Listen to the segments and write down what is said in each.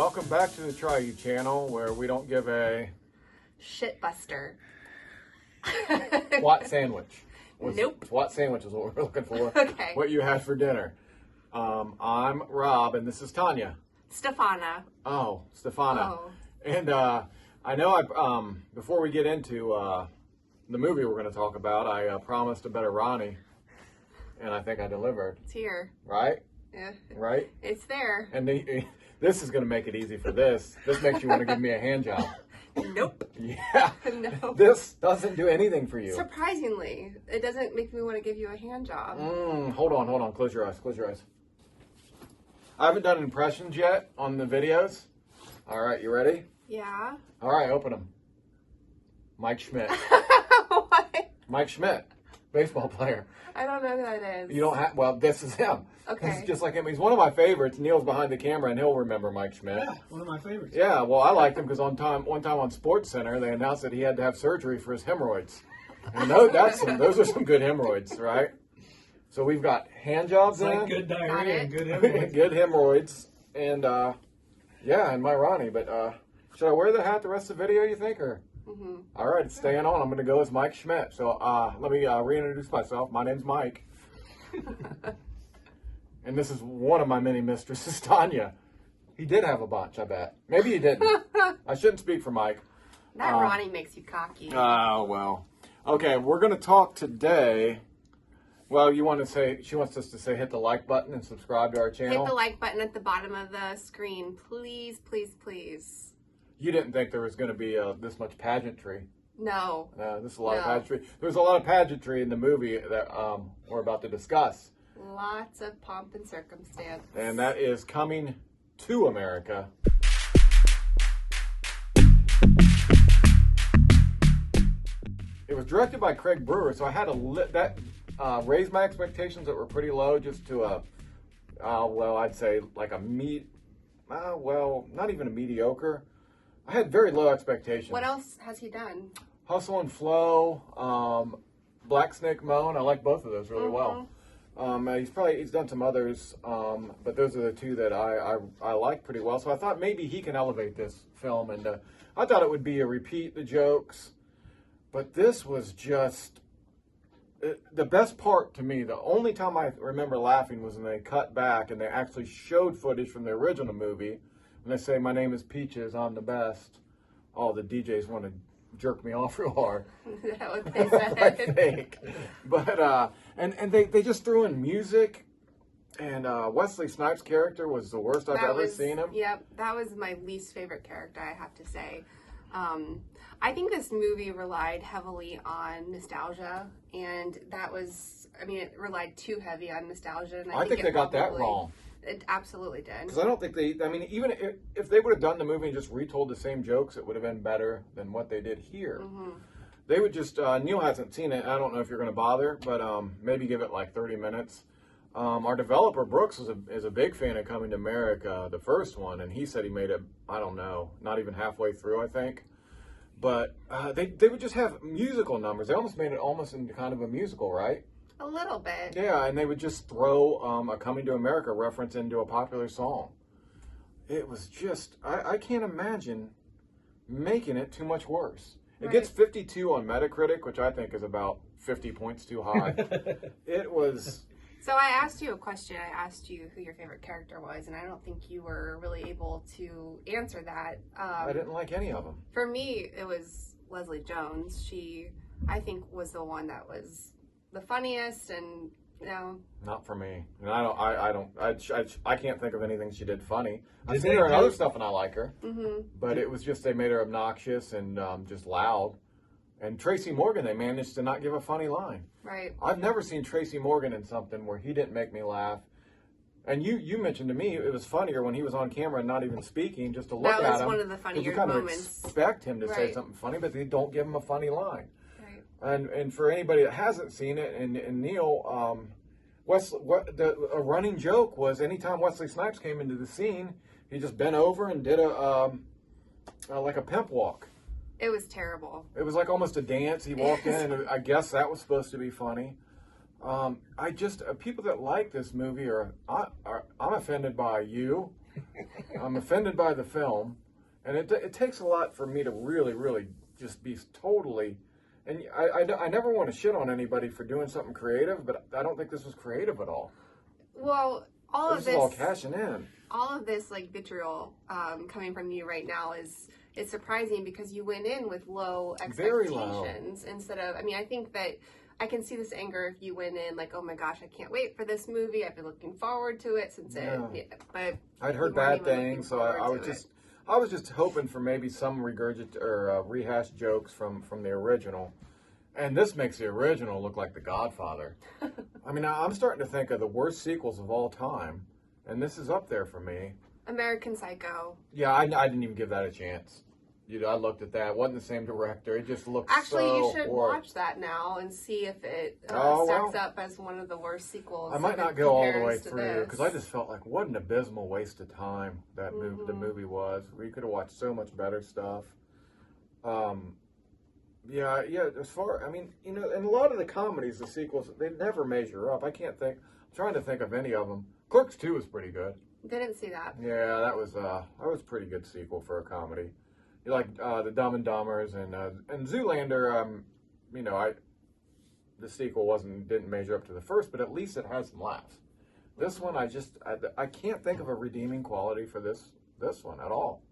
welcome back to the TriYou channel where we don't give a shitbuster. SWAT sandwich. Nope. SWAT sandwich is what we're looking for. Okay. What you had for dinner. I'm Rob and this is Tanya. Stefana. Oh, Stefana. Oh. And I know before we get into the movie we're going to talk about, I promised a better Ronnie, and I think I delivered. It's here. Right? Yeah. Right? It's there. And this is going to make it easy for this. This makes you want to give me a hand job. Nope. Yeah. No. This doesn't do anything for you. Surprisingly, it doesn't make me want to give you a hand job. Hold on. Close your eyes. Close your eyes. I haven't done impressions yet on the videos. All right, you ready? Yeah. All right, open them. Mike Schmidt. What? Mike Schmidt, baseball player. I don't know who that is. You don't have, well, this is him. Okay. It's just like him. He's one of my favorites. Neil's behind the camera, and he'll remember Mike Schmidt. Yeah, one of my favorites. Yeah, well, I liked him because one time on Sports Center, they announced that he had to have surgery for his hemorrhoids. And those are some good hemorrhoids, right? So we've got hand jobs It's in. like good diarrhea and good Good hemorrhoids. good hemorrhoids. And, yeah, and my Ronnie. But should I wear the hat the rest of the video, you think? Or? Mm-hmm. All right, it's staying on. I'm going to go as Mike Schmidt. So let me reintroduce myself. My name's Mike. And this is one of my many mistresses, Tanya. He did have a bunch, I bet. Maybe he didn't. I shouldn't speak for Mike. That Ronnie makes you cocky. Oh, well. Okay, we're going to talk today. Well, you want to say, she wants us to say hit the like button and subscribe to our channel. Hit the like button at the bottom of the screen. Please, please, please. You didn't think there was going to be this much pageantry. No. This is a lot of pageantry. There's a lot of pageantry in the movie that we're about to discuss. Lots of pomp and circumstance. And that is Coming to America. It was directed by Craig Brewer, so I had to raise my expectations that were pretty low just to well, I'd say like not even a mediocre. I had very low expectations. What else has he done? Hustle and Flow, Black Snake Moan. I like both of those really well. He's done some others, but those are the two that I like pretty well. So I thought maybe he can elevate this film, and I thought it would be a repeat the jokes, but this was just the best part to me. The only time I remember laughing was when they cut back and they actually showed footage from the original movie. When they say, "My name is Peaches, I'm the best." Oh, the DJs want to jerk me off real hard. Is that what they said? I think. But and they just threw in music, and Wesley Snipes' character was the worst I've ever seen him. Yep, that was my least favorite character, I have to say. I think this movie relied heavily on nostalgia, and that was, it relied too heavy on nostalgia. And I think they got that wrong. It absolutely did. Because I don't think even if they would have done the movie and just retold the same jokes, it would have been better than what they did here. Mm-hmm. They would just, Neil hasn't seen it. I don't know if you're going to bother, but maybe give it like 30 minutes. Our developer, Brooks, is a big fan of Coming to America, the first one, and he said he made it, I don't know, not even halfway through, I think. But they would just have musical numbers. They almost made it almost into kind of a musical, right? A little bit. Yeah, and they would just throw a Coming to America reference into a popular song. It was just, I can't imagine making it too much worse. It gets 52 on Metacritic, which I think is about 50 points too high. It was... So I asked you a question. I asked you who your favorite character was, and I don't think you were really able to answer that. I didn't like any of them. For me, it was Leslie Jones. She, I think, was the one that was the funniest, and not for me. And I can't think of anything she did funny. I've seen her in other stuff and I like her, but it was just they made her obnoxious and just loud. And Tracy Morgan, they managed to not give a funny line. Right. I've never seen Tracy Morgan in something where he didn't make me laugh. And you mentioned to me it was funnier when he was on camera and not even speaking, just to look at him. That was one of the funnier you kind moments. of expect him to say something funny, but they don't give him a funny line. Right. And for anybody that hasn't seen it, and Neil, a running joke was anytime Wesley Snipes came into the scene, he just bent over and did like a pimp walk. It was terrible. It was like almost a dance. He walked in, and I guess that was supposed to be funny. People that like this movie I'm offended by you. I'm offended by the film, and it takes a lot for me to really, really just be totally. And I never want to shit on anybody for doing something creative, but I don't think this was creative at all. Well, This is all cashing in. All of this like vitriol coming from you right now is surprising because you went in with low Very expectations low. instead of. I mean, I think that I can see this anger if you went in like, oh my gosh, I can't wait for this movie. I've been looking forward to it since but I'd heard bad things, so I was just hoping for maybe some rehashed jokes from the original. And this makes the original look like The Godfather. I mean, I'm starting to think of the worst sequels of all time, and this is up there for me. American Psycho. Yeah, I didn't even give that a chance. I looked at that. It wasn't the same director. It just looked Actually, so you should horrible. watch that now and see if it Oh, stacks up as one of the worst sequels. I might if not it go all the way compares to through this. because I just felt like what an abysmal waste of time that the movie was. We could have watched so much better stuff. Yeah. I mean, in a lot of the comedies, the sequels, they never measure up. I'm trying to think of any of them. Clerks 2 was pretty good. Didn't see that. Yeah, that was a pretty good sequel for a comedy. You like the Dumb and Dumbers and Zoolander. The sequel didn't measure up to the first, but at least it has some laughs. This one, I can't think of a redeeming quality for this one at all.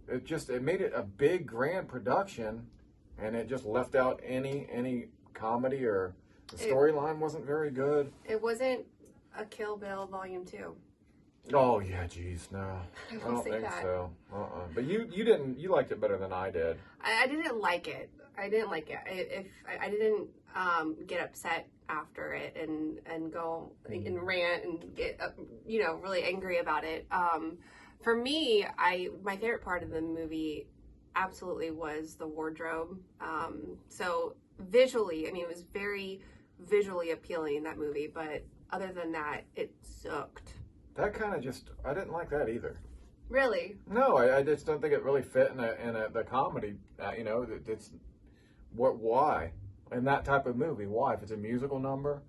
It made it a big grand production, and it just left out any comedy or the storyline wasn't very good. It wasn't a Kill Bill Volume 2. Oh yeah, geez, no, I don't think so. But you liked it better than I did. I didn't like it. I didn't get upset after it and go and rant and get really angry about it. For me, my favorite part of the movie absolutely was the wardrobe. So visually, I mean, it was very visually appealing, that movie, but other than that, it sucked. That kind of I didn't like that either. Really? No, I just don't think it really fit in the comedy. Why? In that type of movie, why? If it's a musical number,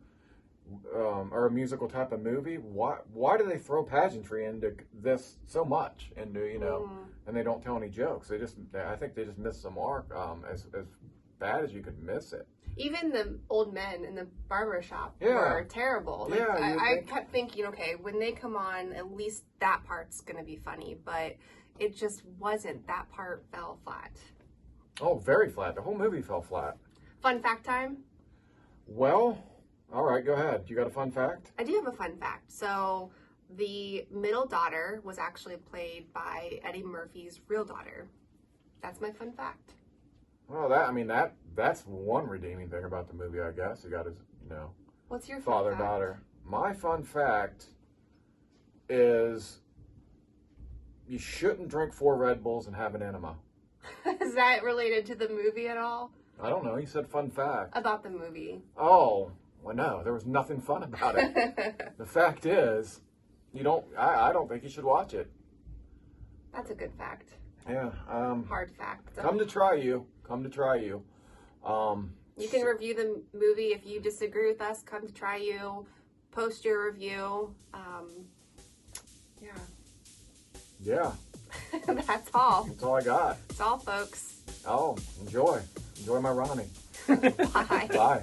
or a musical type of movie, why do they throw pageantry into this so much? And and they don't tell any jokes. I think they just missed the mark. As bad as you could miss it. Even the old men in the barber shop Yeah. were terrible. Like, Yeah, I kept thinking, okay, when they come on, at least that part's going to be funny. But it just wasn't. That part fell flat. Oh, very flat. The whole movie fell flat. Fun fact time? Well, all right, go ahead. You got a fun fact? I do have a fun fact. So the middle daughter was actually played by Eddie Murphy's real daughter. That's my fun fact. Well, that's one redeeming thing about the movie, I guess. He got his, What's your father, fun fact? daughter. My fun fact is you shouldn't drink 4 Red Bulls and have an enema. Is that related to the movie at all? I don't know. You said fun fact. About the movie. Oh, well, no. There was nothing fun about it. The fact is, I don't think you should watch it. That's a good fact. Yeah. Hard fact. Come to TriYou. You can review the movie if you disagree with us. Come to TriYou. Post your review. Yeah. That's all. That's all I got. That's all, folks. Oh, enjoy my Ronnie. Bye. Bye.